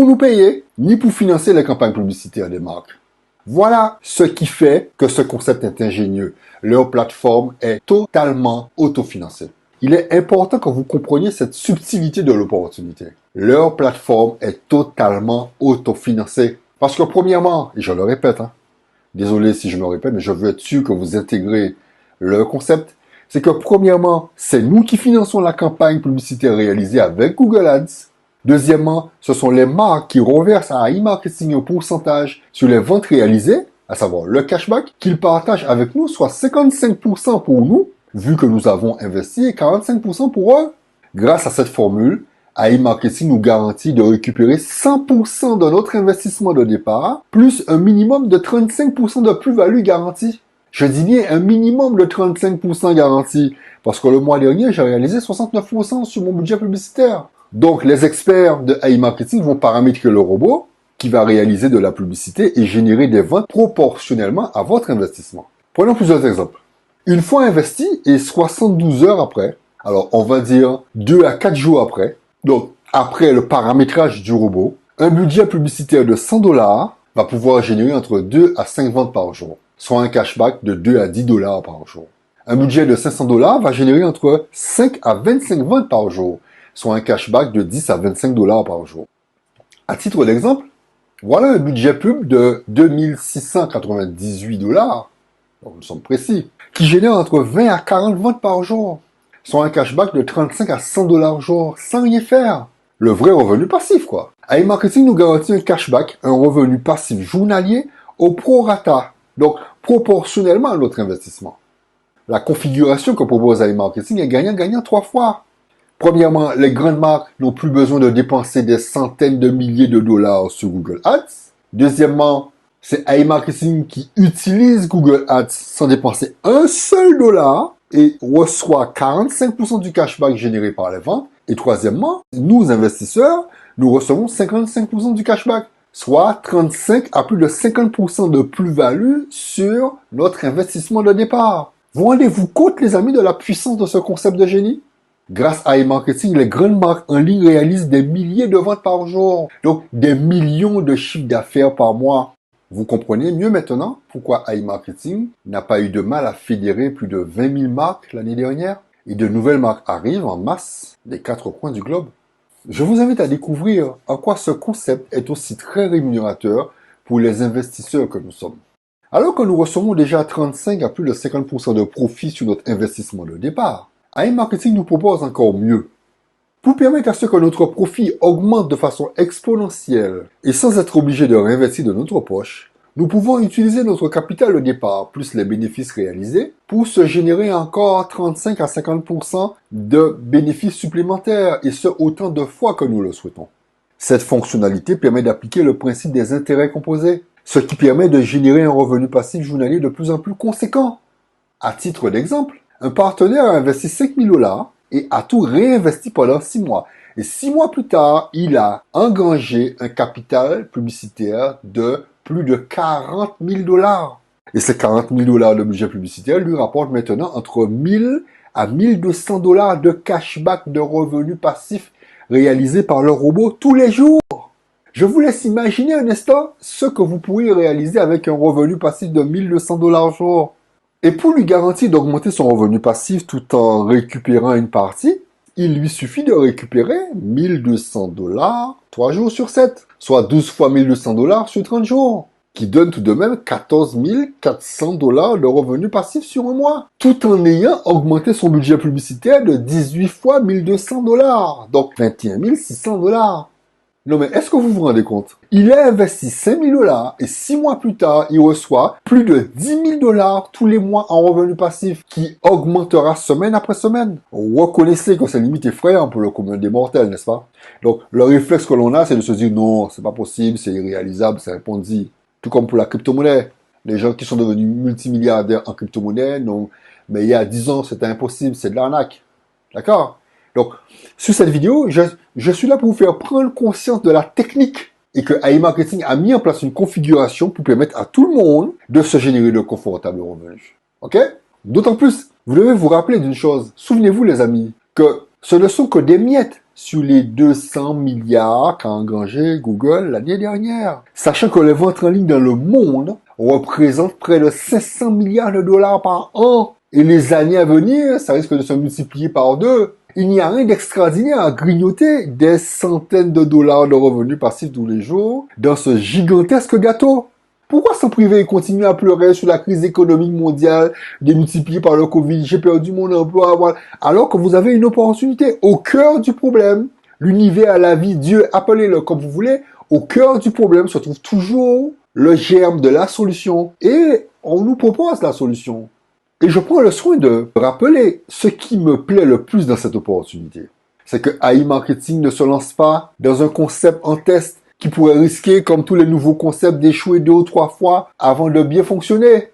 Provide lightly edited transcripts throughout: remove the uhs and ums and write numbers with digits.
pour nous payer, ni pour financer les campagnes publicitaires des marques. Voilà ce qui fait que ce concept est ingénieux. Leur plateforme est totalement autofinancée. Il est important que vous compreniez cette subtilité de l'opportunité. Leur plateforme est totalement autofinancée. Parce que premièrement, et je le répète, désolé si je me répète, mais je veux être sûr que vous intégrez le concept, c'est que premièrement, c'est nous qui finançons la campagne publicitaire réalisée avec Google Ads. Deuxièmement, ce sont les marques qui reversent à iMarketing un pourcentage sur les ventes réalisées, à savoir le cashback, qu'ils partagent avec nous, soit 55% pour nous, vu que nous avons investi, et 45% pour eux. Grâce à cette formule, iMarketing nous garantit de récupérer 100% de notre investissement de départ, plus un minimum de 35% de plus-value garantie. Je dis bien un minimum de 35% garantie, parce que le mois dernier, j'ai réalisé 69% sur mon budget publicitaire. Donc, les experts de iMarketing vont paramétrer le robot qui va réaliser de la publicité et générer des ventes proportionnellement à votre investissement. Prenons plusieurs exemples. Une fois investi et 72 heures après, alors on va dire 2 à 4 jours après, donc après le paramétrage du robot, un budget publicitaire de $100 va pouvoir générer entre 2 à 5 ventes par jour, soit un cashback de 2 à $10 par jour. Un budget de $500 va générer entre 5 à 25 ventes par jour, soit un cashback de 10 à 25 $ par jour. À titre d'exemple, voilà un budget pub de 2698 $, donc nous sommes précis, qui génère entre 20 à 40 ventes par jour, soit un cashback de 35 à 100 $ jour, sans rien faire. Le vrai revenu passif, quoi. iMarketing nous garantit un cashback, un revenu passif journalier au prorata, donc proportionnellement à notre investissement. La configuration que propose iMarketing est gagnant-gagnant 3 fois. Premièrement, les grandes marques n'ont plus besoin de dépenser des centaines de milliers de dollars sur Google Ads. Deuxièmement, c'est iMarketing qui utilise Google Ads sans dépenser un seul dollar et reçoit 45% du cashback généré par les ventes. Et troisièmement, nous, investisseurs, nous recevons 55% du cashback, soit 35 à plus de 50% de plus-value sur notre investissement de départ. Vous rendez-vous compte, les amis, de la puissance de ce concept de génie? Grâce à iMarketing, les grandes marques en ligne réalisent des milliers de ventes par jour, donc des millions de chiffres d'affaires par mois. Vous comprenez mieux maintenant pourquoi iMarketing n'a pas eu de mal à fédérer plus de 20 000 marques l'année dernière et de nouvelles marques arrivent en masse des 4 coins du globe. Je vous invite à découvrir en quoi ce concept est aussi très rémunérateur pour les investisseurs que nous sommes. Alors que nous recevons déjà 35 à plus de 50% de profit sur notre investissement de départ, iMarketing nous propose encore mieux. Pour permettre à ce que notre profit augmente de façon exponentielle et sans être obligé de réinvestir de notre poche, nous pouvons utiliser notre capital de départ plus les bénéfices réalisés pour se générer encore 35 à 50% de bénéfices supplémentaires et ce autant de fois que nous le souhaitons. Cette fonctionnalité permet d'appliquer le principe des intérêts composés, ce qui permet de générer un revenu passif journalier de plus en plus conséquent. À titre d'exemple, un partenaire a investi 5 000 $ et a tout réinvesti pendant 6 mois. Et 6 mois plus tard, il a engrangé un capital publicitaire de plus de 40 000 $. Et ces 40 000 $ de budget publicitaire lui rapportent maintenant entre 1000 à 1200 $ de cashback de revenus passifs réalisés par le robot tous les jours. Je vous laisse imaginer un instant ce que vous pourriez réaliser avec un revenu passif de 1200 $ jour. Et pour lui garantir d'augmenter son revenu passif tout en récupérant une partie, il lui suffit de récupérer 1200 $ 3 jours sur 7, soit 12 fois 1200 $ sur 30 jours, qui donne tout de même 14 400 $ de revenus passifs sur un mois, tout en ayant augmenté son budget publicitaire de 18 fois 1200 $, donc 21 600 $. Non mais est-ce que vous vous rendez compte? Il a investi 5 000 $ et 6 mois plus tard, il reçoit plus de 10 000 $ tous les mois en revenu passif qui augmentera semaine après semaine. Reconnaissez que c'est limite effrayant pour le commun des mortels, n'est-ce pas? Donc le réflexe que l'on a, c'est de se dire non, c'est pas possible, c'est irréalisable, c'est impossible. Tout comme pour la crypto-monnaie. Les gens qui sont devenus multimilliardaires en crypto-monnaie, non, mais il y a 10 ans, c'était impossible, c'est de l'arnaque. D'accord? Donc, sur cette vidéo, je suis là pour vous faire prendre conscience de la technique et que iMarketing a mis en place une configuration pour permettre à tout le monde de se générer de confortables revenus. Ok? D'autant plus, vous devez vous rappeler d'une chose. Souvenez-vous, les amis, que ce ne sont que des miettes sur les 200 milliards qu'a engrangé Google l'année dernière. Sachant que les ventes en ligne dans le monde représentent près de 500 milliards de dollars par an. Et les années à venir, ça risque de se multiplier par 2. Il n'y a rien d'extraordinaire à grignoter des centaines de dollars de revenus passifs tous les jours dans ce gigantesque gâteau. Pourquoi s'en priver et continuer à pleurer sur la crise économique mondiale démultipliée par le Covid, j'ai perdu mon emploi, voilà, alors que vous avez une opportunité au cœur du problème. L'univers, la vie, Dieu, appelez-le comme vous voulez, au cœur du problème se trouve toujours le germe de la solution. Et on nous propose la solution. Et je prends le soin de rappeler ce qui me plaît le plus dans cette opportunité. C'est que AI Marketing ne se lance pas dans un concept en test qui pourrait risquer, comme tous les nouveaux concepts, d'échouer 2 ou 3 fois avant de bien fonctionner.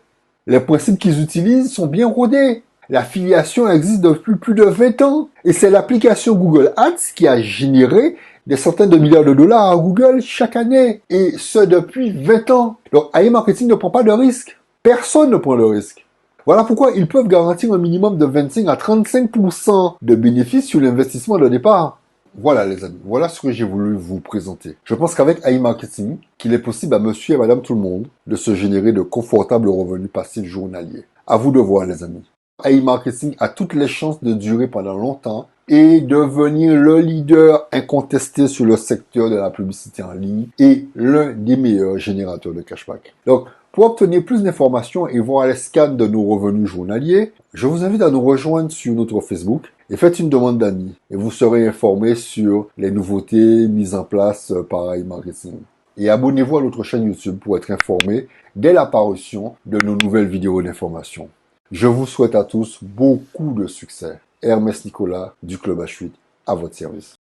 Les principes qu'ils utilisent sont bien rodés. L'affiliation existe depuis plus de 20 ans. Et c'est l'application Google Ads qui a généré des centaines de milliards de dollars à Google chaque année. Et ce depuis 20 ans. Donc AI Marketing ne prend pas de risque. Personne ne prend de risque. Voilà pourquoi ils peuvent garantir un minimum de 25 à 35% de bénéfices sur l'investissement de départ. Voilà les amis, voilà ce que j'ai voulu vous présenter. Je pense qu'avec AI Marketing, qu'il est possible à monsieur et madame tout le monde de se générer de confortables revenus passifs journaliers. À vous de voir les amis. AI Marketing a toutes les chances de durer pendant longtemps et devenir le leader incontesté sur le secteur de la publicité en ligne et l'un des meilleurs générateurs de cashback. Donc, pour obtenir plus d'informations et voir les scans de nos revenus journaliers, je vous invite à nous rejoindre sur notre Facebook et faites une demande d'amis et vous serez informé sur les nouveautés mises en place par AI Marketing. Et abonnez-vous à notre chaîne YouTube pour être informé dès l'apparition de nos nouvelles vidéos d'information. Je vous souhaite à tous beaucoup de succès. Hermès Nicolas du Club H8 à votre service.